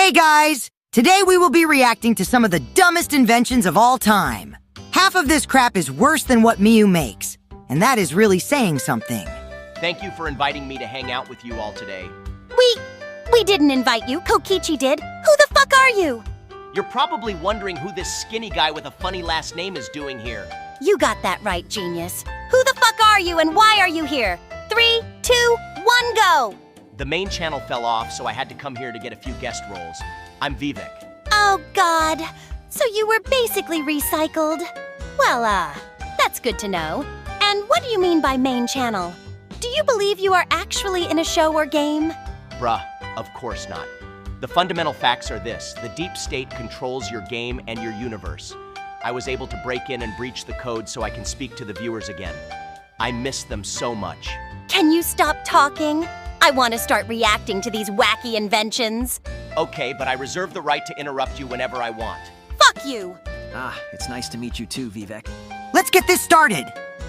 Hey guys! Today we will be reacting to some of the dumbest inventions of all time. Half of this crap is worse than what Miu makes, and that is really saying something. Thank you for inviting me to hang out with you all today. We didn't invite you. Kokichi did. Who the fuck are you? You're probably wondering who this skinny guy with a funny last name is doing here. You got that right, genius. Who the fuck are you and why are you here? 3, 2, 1, go! The main channel fell off, so I had to come here to get a few guest roles. I'm Vivek. Oh, God. So you were basically recycled. Well, that's good to know. And what do you mean by main channel? Do you believe you are actually in a show or game? Bruh, of course not. The fundamental facts are this: the deep state controls your game and your universe. I was able to break in and breach the code so I can speak to the viewers again. I miss them so much. Can you stop talking? I want to start reacting to these wacky inventions. Okay, but I reserve the right to interrupt you whenever I want. Fuck you! It's nice to meet you too, Vivek. Let's get this started!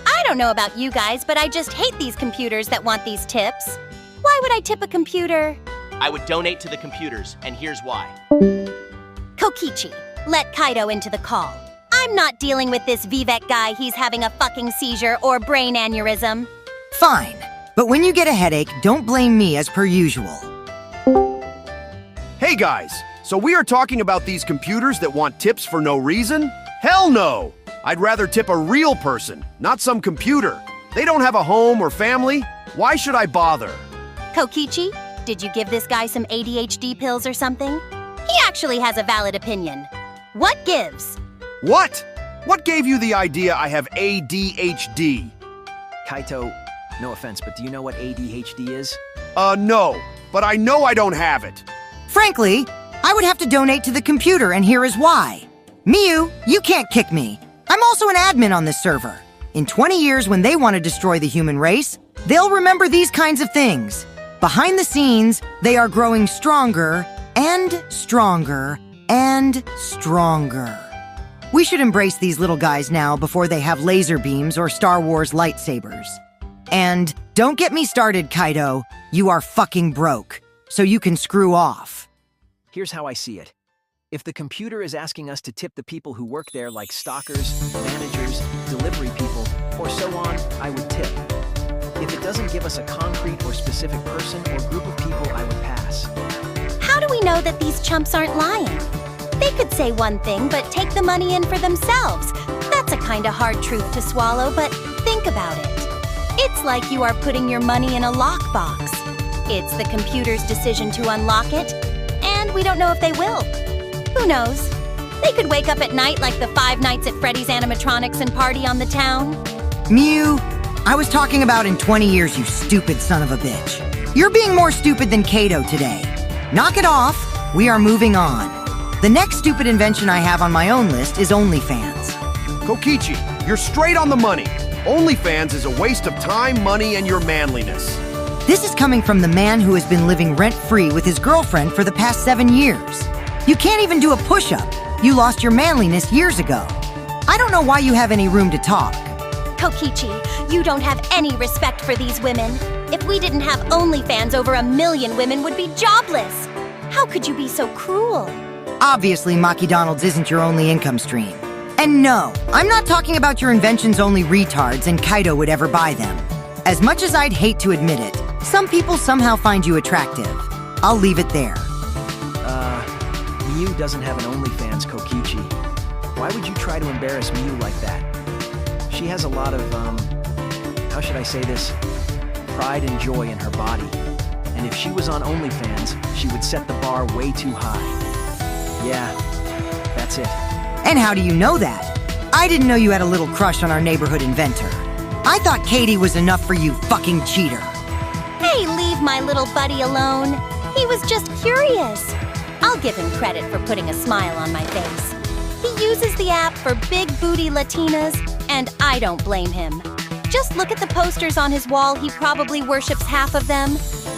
I don't know about you guys, but I just hate these computers that want these tips. Why would I tip a computer? I would donate to the computers, and here's why. Kokichi, let Kaito into the call. I'm not dealing with this Vivek guy. He's having a fucking seizure or brain aneurysm. Fine, but when you get a headache, don't blame me as per usual. Hey guys, so we are talking about these computers that want tips for no reason? Hell no! I'd rather tip a real person, not some computer. They don't have a home or family. Why should I bother? Kokichi, did you give this guy some ADHD pills or something? He actually has a valid opinion. What gives? What? What gave you the idea I have ADHD? Kaito, no offense, but do you know what ADHD is? No, but I know I don't have it. Frankly, I would have to donate to the computer, and here is why. Miu, you can't kick me. I'm also an admin on this server. In 20 years, when they want to destroy the human race, they'll remember these kinds of things. Behind the scenes, they are growing stronger and stronger and stronger. We should embrace these little guys now before they have laser beams or Star Wars lightsabers. And don't get me started, Kaito. You are fucking broke, so you can screw off. Here's how I see it. If the computer is asking us to tip the people who work there like stockers, managers, delivery people, or so on, I would tip. If it doesn't give us a concrete or specific person or group of people, I would pass. How do we know that these chumps aren't lying? They could say one thing, but take the money in for themselves. That's a kind of hard truth to swallow, but think about it. It's like you are putting your money in a lockbox. It's the computer's decision to unlock it, and we don't know if they will. Who knows? They could wake up at night like the 5 Nights at Freddy's animatronics and party on the town. Miu, I was talking about in 20 years, you stupid son of a bitch. You're being more stupid than Kaito today. Knock it off. We are moving on. The next stupid invention I have on my own list is OnlyFans. Kokichi, you're straight on the money. OnlyFans is a waste of time, money, and your manliness. This is coming from the man who has been living rent-free with his girlfriend for the past 7 years. You can't even do a push-up. You lost your manliness years ago. I don't know why you have any room to talk. Kokichi, you don't have any respect for these women. If we didn't have OnlyFans, over 1 million women would be jobless. How could you be so cruel? Obviously, Maki Donald's isn't your only income stream. And no, I'm not talking about your inventions only retards and Kaito would ever buy them. As much as I'd hate to admit it, some people somehow find you attractive. I'll leave it there. Miu doesn't have an OnlyFans, Kokichi. Why would you try to embarrass Miu like that? She has a lot of, how should I say this? Pride and joy in her body. And if she was on OnlyFans, she would set the bar way too high. Yeah, that's it. And how do you know that? I didn't know you had a little crush on our neighborhood inventor. I thought Katie was enough for you, fucking cheater. Hey, leave my little buddy alone. He was just curious. I'll give him credit for putting a smile on my face. He uses the app for big booty Latinas, and I don't blame him. Just look at the posters on his wall. He probably worships half of them.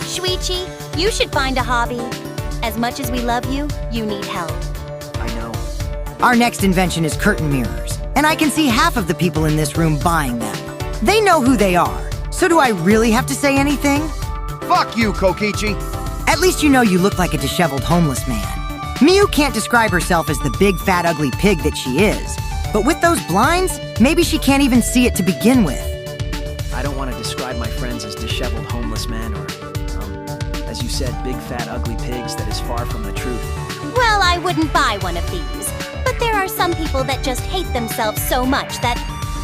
Shuichi, you should find a hobby. As much as we love you, you need help. I know. Our next invention is curtain mirrors, and I can see half of the people in this room buying them. They know who they are, so do I really have to say anything? Fuck you, Kokichi. At least you know you look like a disheveled homeless man. Miu can't describe herself as the big, fat, ugly pig that she is. But with those blinds, maybe she can't even see it to begin with. I don't want to describe my friends as disheveled homeless men or, as you said, big, fat, ugly pigs. That is far from the truth. Well, I wouldn't buy one of these. But there are some people that just hate themselves so much that,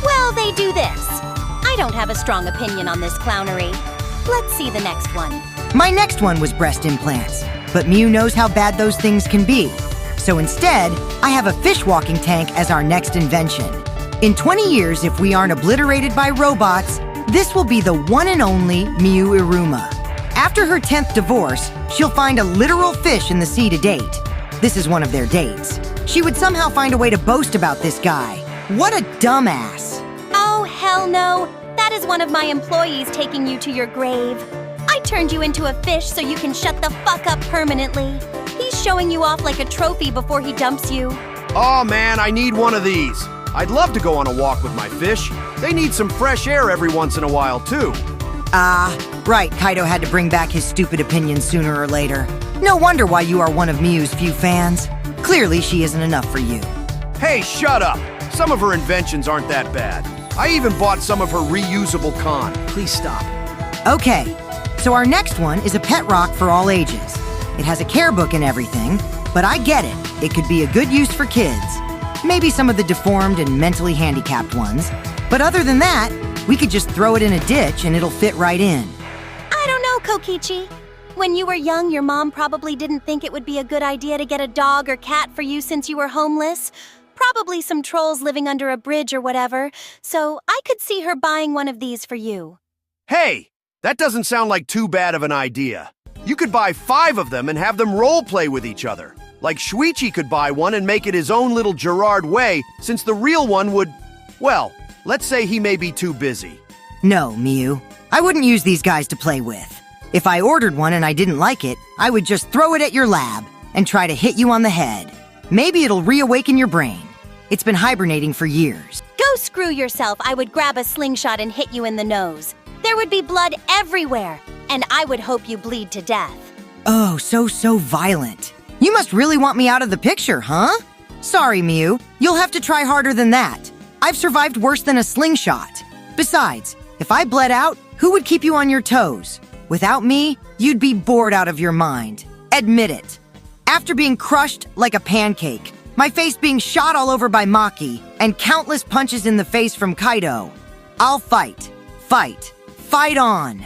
well, they do this. I don't have a strong opinion on this clownery. Let's see the next one. My next one was breast implants, but Miu knows how bad those things can be. So instead, I have a fish walking tank as our next invention. In 20 years, if we aren't obliterated by robots, this will be the one and only Miu Iruma. After her 10th divorce, she'll find a literal fish in the sea to date. This is one of their dates. She would somehow find a way to boast about this guy. What a dumbass. Oh, hell no. That is one of my employees taking you to your grave. I turned you into a fish so you can shut the fuck up permanently. He's showing you off like a trophy before he dumps you. Oh man, I need one of these. I'd love to go on a walk with my fish. They need some fresh air every once in a while, too. Right, Kaito had to bring back his stupid opinions sooner or later. No wonder why you are one of Miu's few fans. Clearly, she isn't enough for you. Hey, shut up! Some of her inventions aren't that bad. I even bought some of her reusable con. Please stop. Okay, so our next one is a pet rock for all ages. It has a care book and everything, but I get it. It could be a good use for kids. Maybe some of the deformed and mentally handicapped ones. But other than that, we could just throw it in a ditch and it'll fit right in. I don't know, Kokichi. When you were young, your mom probably didn't think it would be a good idea to get a dog or cat for you since you were homeless. Probably some trolls living under a bridge or whatever. So I could see her buying one of these for you. Hey, that doesn't sound like too bad of an idea. You could buy 5 of them and have them role play with each other. Like Shuichi could buy one and make it his own little Gerard way, since the real one would, well, let's say he may be too busy. No, Miu. I wouldn't use these guys to play with. If I ordered one and I didn't like it, I would just throw it at your lab and try to hit you on the head. Maybe it'll reawaken your brain. It's been hibernating for years. Go screw yourself. I would grab a slingshot and hit you in the nose. There would be blood everywhere, and I would hope you bleed to death. Oh, so violent. You must really want me out of the picture, huh? Sorry, Miu. You'll have to try harder than that. I've survived worse than a slingshot. Besides, if I bled out, who would keep you on your toes? Without me, you'd be bored out of your mind. Admit it. After being crushed like a pancake, my face being shot all over by Maki, and countless punches in the face from Kaito, I'll fight. Fight on.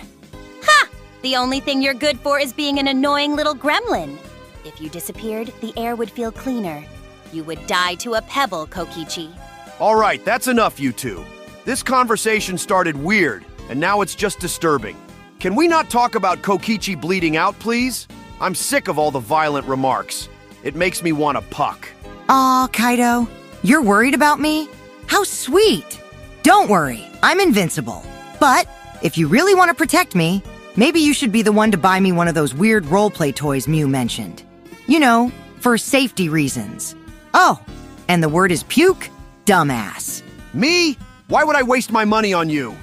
Ha! The only thing you're good for is being an annoying little gremlin. If you disappeared, the air would feel cleaner. You would die to a pebble, Kokichi. All right, that's enough, you two. This conversation started weird, and now it's just disturbing. Can we not talk about Kokichi bleeding out, please? I'm sick of all the violent remarks. It makes me want to puck. Aw, Kaito, you're worried about me? How sweet. Don't worry, I'm invincible. But if you really want to protect me, maybe you should be the one to buy me one of those weird roleplay toys Miu mentioned. You know, for safety reasons. Oh, and the word is puke? Dumbass. Me? Why would I waste my money on you?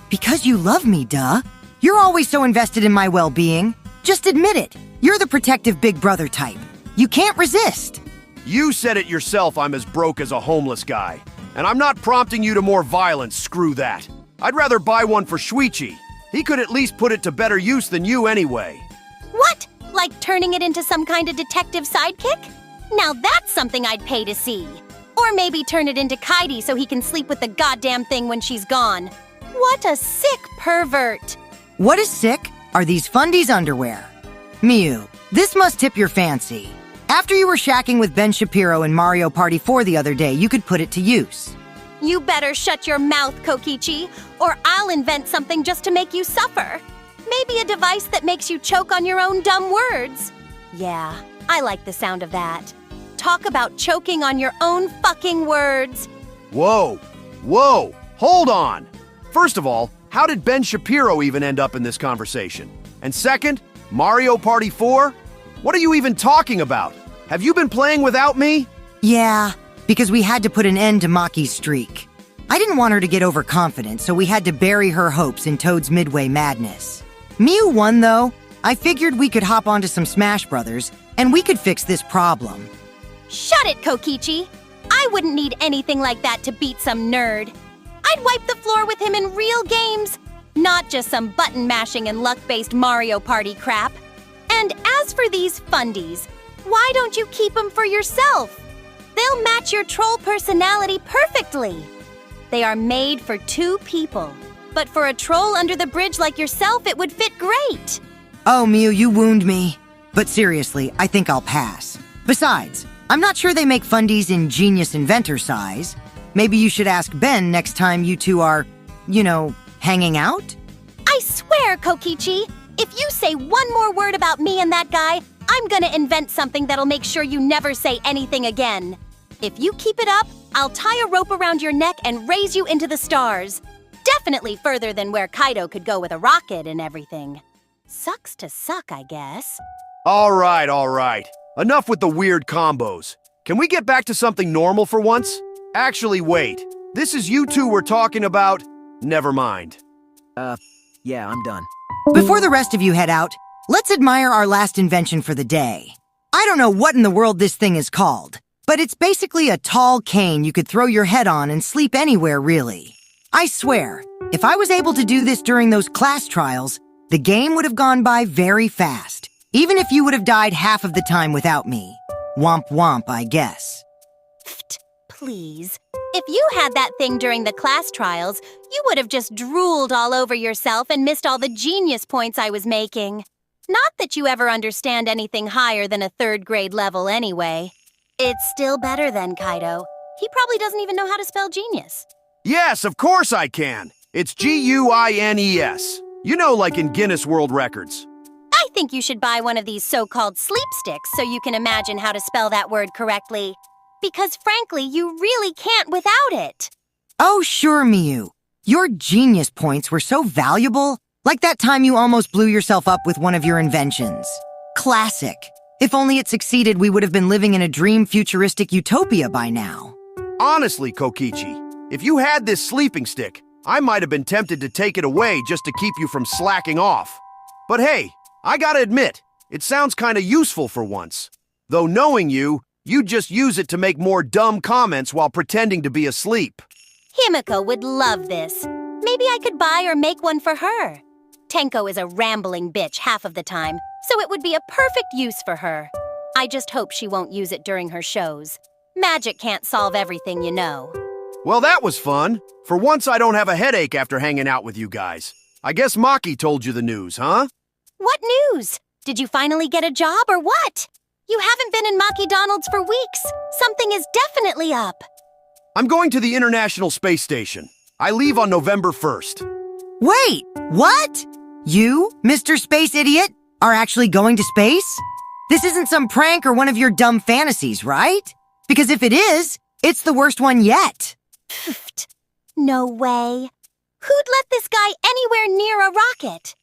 Because you love me, duh. You're always so invested in my well-being. Just admit it. You're the protective big brother type. You can't resist. You said it yourself I'm as broke as a homeless guy. And I'm not prompting you to more violence, screw that. I'd rather buy one for Shuichi. He could at least put it to better use than you anyway. What? Like turning it into some kind of detective sidekick? Now that's something I'd pay to see. Or maybe turn it into Kaidi so he can sleep with the goddamn thing when she's gone. What a sick pervert. What is sick are these fundies underwear. Miu, this must tip your fancy. After you were shacking with Ben Shapiro in Mario Party 4 the other day, you could put it to use. You better shut your mouth, Kokichi, or I'll invent something just to make you suffer. Maybe a device that makes you choke on your own dumb words. Yeah, I like the sound of that. Talk about choking on your own fucking words. Whoa, hold on. First of all, how did Ben Shapiro even end up in this conversation? And second, Mario Party 4? What are you even talking about? Have you been playing without me? Yeah, because we had to put an end to Maki's streak. I didn't want her to get overconfident, so we had to bury her hopes in Toad's Midway madness. Miu won, though. I figured we could hop onto some Smash Brothers, and we could fix this problem. Shut it, Kokichi! I wouldn't need anything like that to beat some nerd. I'd wipe the floor with him in real games, not just some button-mashing and luck-based Mario Party crap. And as for these fundies, why don't you keep them for yourself? They'll match your troll personality perfectly. They are made for 2 people, but for a troll under the bridge like yourself, it would fit great. Oh, Miu, you wound me. But seriously, I think I'll pass. Besides, I'm not sure they make fundies in genius inventor size. Maybe you should ask Ben next time you two are, hanging out? I swear, Kokichi, if you say one more word about me and that guy, I'm gonna invent something that'll make sure you never say anything again. If you keep it up, I'll tie a rope around your neck and raise you into the stars. Definitely further than where Kaito could go with a rocket and everything. Sucks to suck, I guess. All right. Enough with the weird combos. Can we get back to something normal for once? Actually, wait. This is you two we're talking about? Never mind. Yeah, I'm done. Before the rest of you head out, let's admire our last invention for the day. I don't know what in the world this thing is called, but it's basically a tall cane you could throw your head on and sleep anywhere, really. I swear, if I was able to do this during those class trials, the game would have gone by very fast, even if you would have died half of the time without me. Womp womp, I guess. Pfft, please. If you had that thing during the class trials, you would have just drooled all over yourself and missed all the genius points I was making. Not that you ever understand anything higher than a 3rd grade level anyway. It's still better than Kaito. He probably doesn't even know how to spell genius. Yes, of course I can. It's Guines. Like in Guinness World Records. I think you should buy one of these so-called sleep sticks so you can imagine how to spell that word correctly. Because frankly, you really can't without it. Oh, sure, Miu. Your genius points were so valuable, like that time you almost blew yourself up with one of your inventions. Classic. If only it succeeded, we would have been living in a dream futuristic utopia by now. Honestly, Kokichi, if you had this sleeping stick, I might have been tempted to take it away just to keep you from slacking off. But hey, I gotta admit, it sounds kinda useful for once. Though knowing you'd just use it to make more dumb comments while pretending to be asleep. Himiko would love this. Maybe I could buy or make one for her. Tenko is a rambling bitch half of the time, so it would be a perfect use for her. I just hope she won't use it during her shows. Magic can't solve everything, you know. Well, that was fun. For once, I don't have a headache after hanging out with you guys. I guess Maki told you the news, huh? What news? Did you finally get a job or what? You haven't been in Maki Donald's for weeks. Something is definitely up. I'm going to the International Space Station. I leave on November 1st. Wait, what? You, Mr. Space Idiot, are actually going to space? This isn't some prank or one of your dumb fantasies, right? Because if it is, it's the worst one yet. Pfft. No way. Who'd let this guy anywhere near a rocket?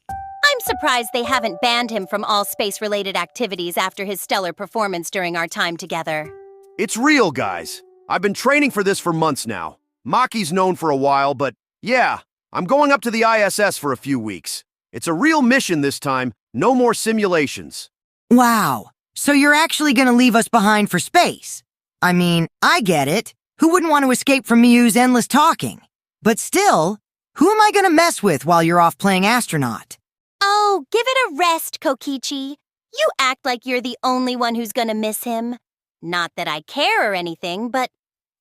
I'm surprised they haven't banned him from all space-related activities after his stellar performance during our time together. It's real, guys. I've been training for this for months now. Maki's known for a while, but yeah, I'm going up to the ISS for a few weeks. It's a real mission this time, no more simulations. Wow, so you're actually gonna leave us behind for space? I mean, I get it. Who wouldn't want to escape from Miu's endless talking? But still, who am I gonna mess with while you're off playing astronaut? Oh, give it a rest, Kokichi. You act like you're the only one who's gonna miss him. Not that I care or anything, but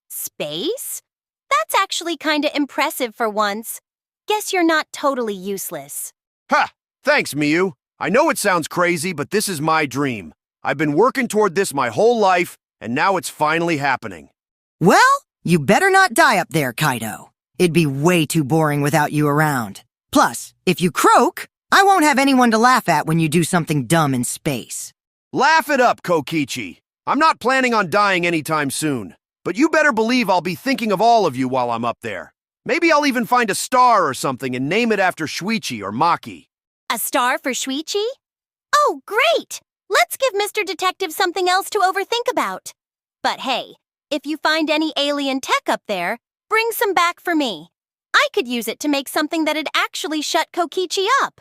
space? That's actually kinda impressive for once. Guess you're not totally useless. Ha! Thanks, Miu. I know it sounds crazy, but this is my dream. I've been working toward this my whole life, and now it's finally happening. Well, you better not die up there, Kaito. It'd be way too boring without you around. Plus, if you croak, I won't have anyone to laugh at when you do something dumb in space. Laugh it up, Kokichi. I'm not planning on dying anytime soon, but you better believe I'll be thinking of all of you while I'm up there. Maybe I'll even find a star or something and name it after Shuichi or Maki. A star for Shuichi? Oh, great! Let's give Mr. Detective something else to overthink about. But hey, if you find any alien tech up there, bring some back for me. I could use it to make something that'd actually shut Kokichi up.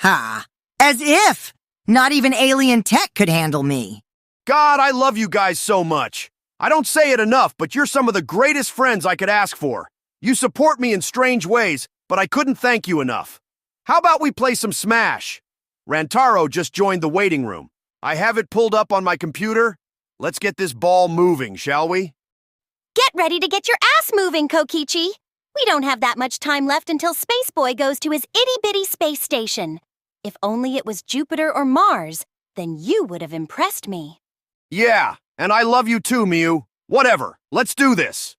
Ha! As if! Not even alien tech could handle me. God, I love you guys so much. I don't say it enough, but you're some of the greatest friends I could ask for. You support me in strange ways, but I couldn't thank you enough. How about we play some Smash? Rantaro just joined the waiting room. I have it pulled up on my computer. Let's get this ball moving, shall we? Get ready to get your ass moving, Kokichi. We don't have that much time left until Space Boy goes to his itty-bitty space station. If only it was Jupiter or Mars, then you would have impressed me. Yeah, and I love you too, Miu. Whatever, let's do this.